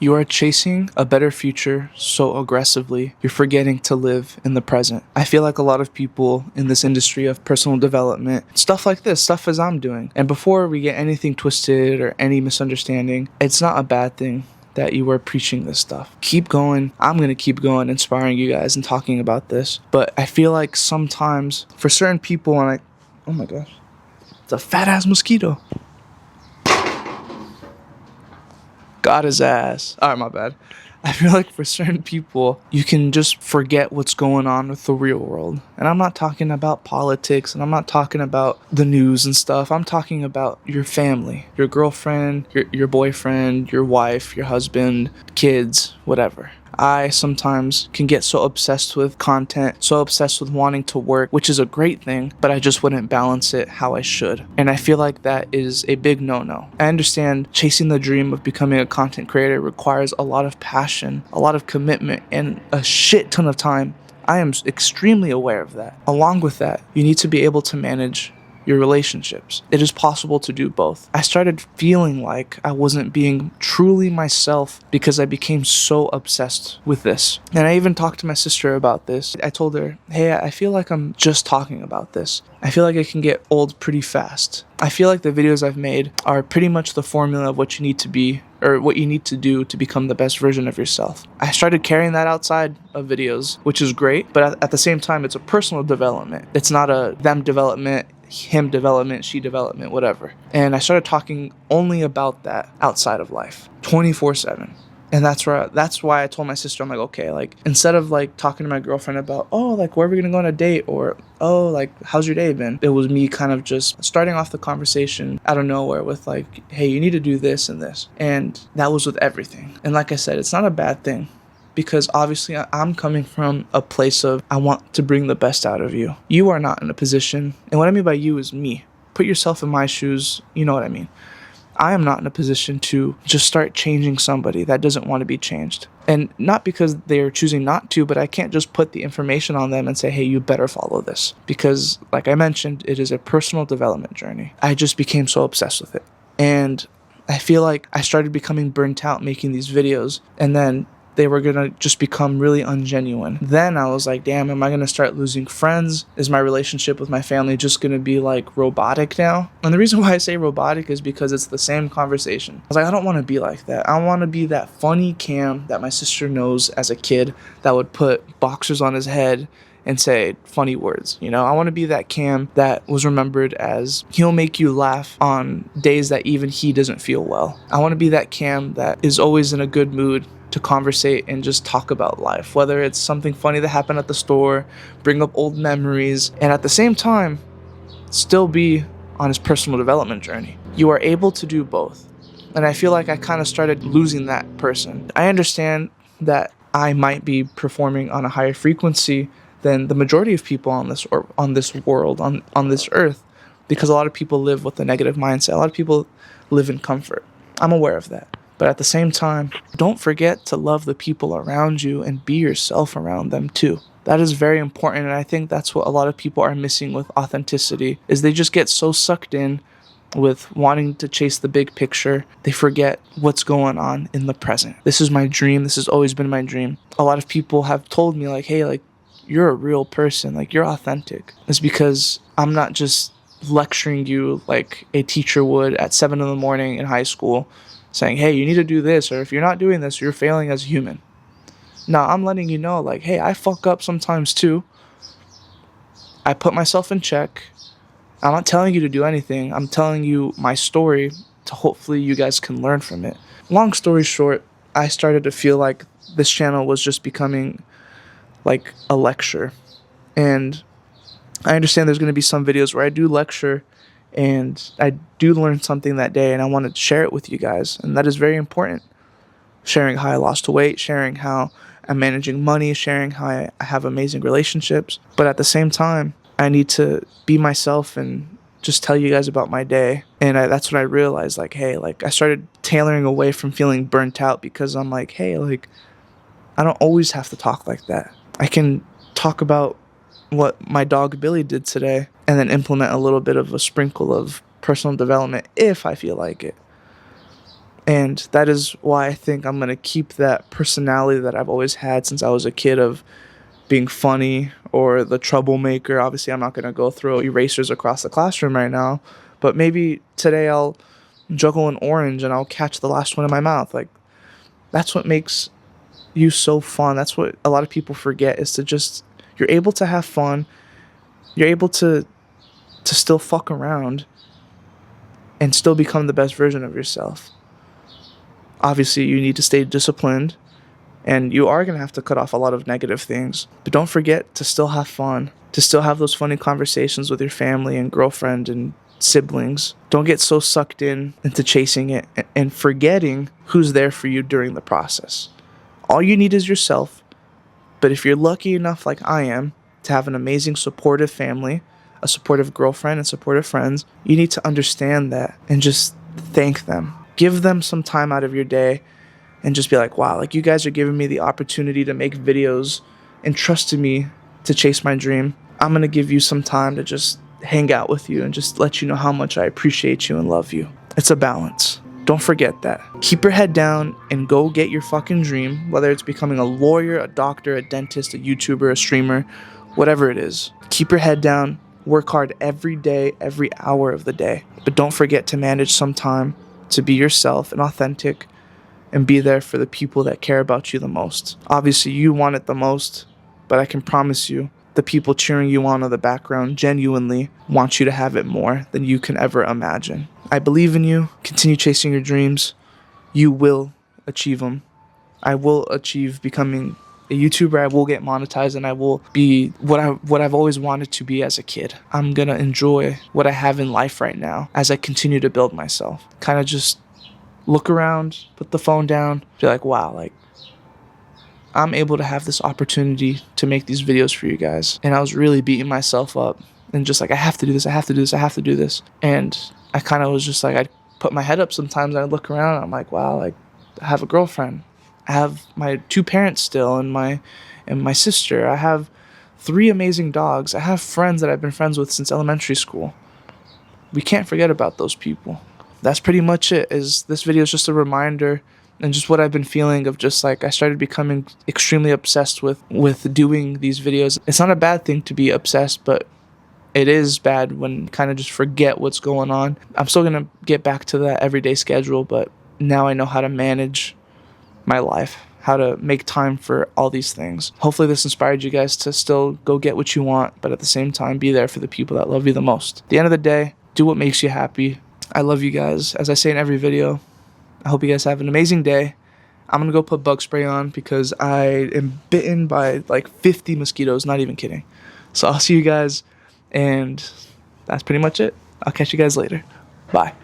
You are chasing a better future so aggressively, you're forgetting to live in the present. I feel like a lot of people in this industry of personal development, stuff like this, stuff as I'm doing. And before we get anything twisted or any misunderstanding, it's not a bad thing that you are preaching this stuff. Keep going. I'm going to keep going, inspiring you guys and talking about this. But I feel like sometimes for certain people, oh my gosh, it's a fat ass mosquito. Got his ass. All right, my bad. I feel like for certain people, you can just forget what's going on with the real world. And I'm not talking about politics, and I'm not talking about the news and stuff. I'm talking about your family, your girlfriend, your boyfriend, your wife, your husband, kids, whatever. I sometimes can get so obsessed with content, so obsessed with wanting to work, which is a great thing, but I just wouldn't balance it how I should. And I feel like that is a big no-no. I understand chasing the dream of becoming a content creator requires a lot of passion, a lot of commitment, and a shit ton of time. I am extremely aware of that. Along with that, you need to be able to manage your relationships. It is possible to do both. I started feeling like I wasn't being truly myself because I became so obsessed with this. And I even talked to my sister about this. I told her, hey, I feel like I'm just talking about this. I feel like it can get old pretty fast. I feel like the videos I've made are pretty much the formula of what you need to be, or what you need to do to become the best version of yourself. I started carrying that outside of videos, which is great, but at the same time, it's a personal development. It's not a them development, him development, she development, whatever. And I started talking only about that outside of life, 24/7. And that's why I told my sister, I'm like, okay, like, instead of like talking to my girlfriend about, oh, like, where are we gonna go on a date, or, oh, like, how's your day been? It was me kind of just starting off the conversation out of nowhere with like, hey, you need to do this and this. And that was with everything. And like I said, it's not a bad thing, because obviously I'm coming from a place of, I want to bring the best out of you. You are not in a position, and what I mean by you is me. Put yourself in my shoes, you know what I mean. I am not in a position to just start changing somebody that doesn't want to be changed. And not because they're choosing not to, but I can't just put the information on them and say, hey, you better follow this. Because, like I mentioned, it is a personal development journey. I just became so obsessed with it. And I feel like I started becoming burnt out making these videos, and then they were going to just become really ungenuine. Then I was like, damn, am I going to start losing friends? Is my relationship with my family just going to be like robotic now? And the reason why I say robotic is because it's the same conversation. I was like, I don't want to be like that. I want to be that funny Cam that my sister knows as a kid that would put boxers on his head and say funny words. You know, I want to be that Cam that was remembered as, he'll make you laugh on days that even he doesn't feel well. I want to be that Cam that is always in a good mood to conversate and just talk about life, whether it's something funny that happened at the store, bring up old memories, and at the same time, still be on his personal development journey. You are able to do both. And I feel like I kind of started losing that person. I understand that I might be performing on a higher frequency than the majority of people on this world, on this earth, because a lot of people live with a negative mindset. A lot of people live in comfort. I'm aware of that. But at the same time, don't forget to love the people around you and be yourself around them too. That is very important, and I think that's what a lot of people are missing with authenticity, is they just get so sucked in with wanting to chase the big picture, they forget what's going on in the present. This is my dream. This has always been my dream. A lot of people have told me like, hey, like, you're a real person, like, you're authentic. It's because I'm not just lecturing you like a teacher would at 7 a.m. in high school, saying, hey, you need to do this, or if you're not doing this, you're failing as a human. No, I'm letting you know, like, hey, I fuck up sometimes too. I put myself in check. I'm not telling you to do anything. I'm telling you my story to hopefully you guys can learn from it. Long story short, I started to feel like this channel was just becoming like a lecture. And I understand there's going to be some videos where I do lecture and I do learn something that day, and I want to share it with you guys. And that is very important. Sharing how I lost weight, sharing how I'm managing money, sharing how I have amazing relationships. But at the same time, I need to be myself and just tell you guys about my day. And that's when I realized, like, hey, like, I started tailoring away from feeling burnt out, because I'm like, hey, like, I don't always have to talk like that. I can talk about what my dog Billy did today and then implement a little bit of a sprinkle of personal development if I feel like it. And that is why I think I'm going to keep that personality that I've always had since I was a kid of being funny or the troublemaker. Obviously, I'm not going to go throw erasers across the classroom right now, but maybe today I'll juggle an orange and I'll catch the last one in my mouth. Like, that's what makes you so fun. That's what a lot of people forget, is to just, you're able to have fun. You're able to still fuck around and still become the best version of yourself. Obviously, you need to stay disciplined, and you are going to have to cut off a lot of negative things. But don't forget to still have fun, to still have those funny conversations with your family and girlfriend and siblings. Don't get so sucked into chasing it and forgetting who's there for you during the process. All you need is yourself. But if you're lucky enough, like I am, to have an amazing supportive family, a supportive girlfriend, and supportive friends, you need to understand that and just thank them. Give them some time out of your day and just be like, wow, like, you guys are giving me the opportunity to make videos and trusted me to chase my dream. I'm going to give you some time to just hang out with you and just let you know how much I appreciate you and love you. It's a balance. Don't forget that. Keep your head down and go get your fucking dream, whether it's becoming a lawyer, a doctor, a dentist, a YouTuber, a streamer, whatever it is. Keep your head down. Work hard every day, every hour of the day. But don't forget to manage some time to be yourself and authentic and be there for the people that care about you the most. Obviously, you want it the most, but I can promise you, the people cheering you on in the background genuinely want you to have it more than you can ever imagine. I believe in you. Continue chasing your dreams. You will achieve them. I will achieve becoming a YouTuber. I will get monetized, and I will be what I've always wanted to be as a kid. I'm gonna enjoy what I have in life right now as I continue to build myself. Kind of just look around, put the phone down, be like, wow, like, I'm able to have this opportunity to make these videos for you guys. And I was really beating myself up and just like, I have to do this, I have to do this, I have to do this. And I kind of was just like, I'd put my head up sometimes and I'd look around and I'm like, wow, like, I have a girlfriend. I have my 2 parents still and my sister. I have 3 amazing dogs. I have friends that I've been friends with since elementary school. We can't forget about those people. That's pretty much it. This video is just a reminder and just what I've been feeling of just like I started becoming extremely obsessed with doing these videos. It's not a bad thing to be obsessed, but it is bad when you kind of just forget what's going on. I'm still going to get back to that everyday schedule, but now I know how to manage my life, how to make time for all these things. Hopefully this inspired you guys to still go get what you want, but at the same time, be there for the people that love you the most. At the end of the day, do what makes you happy. I love you guys. As I say in every video, I hope you guys have an amazing day. I'm going to go put bug spray on because I am bitten by like 50 mosquitoes, not even kidding. So I'll see you guys, and that's pretty much it. I'll catch you guys later. Bye.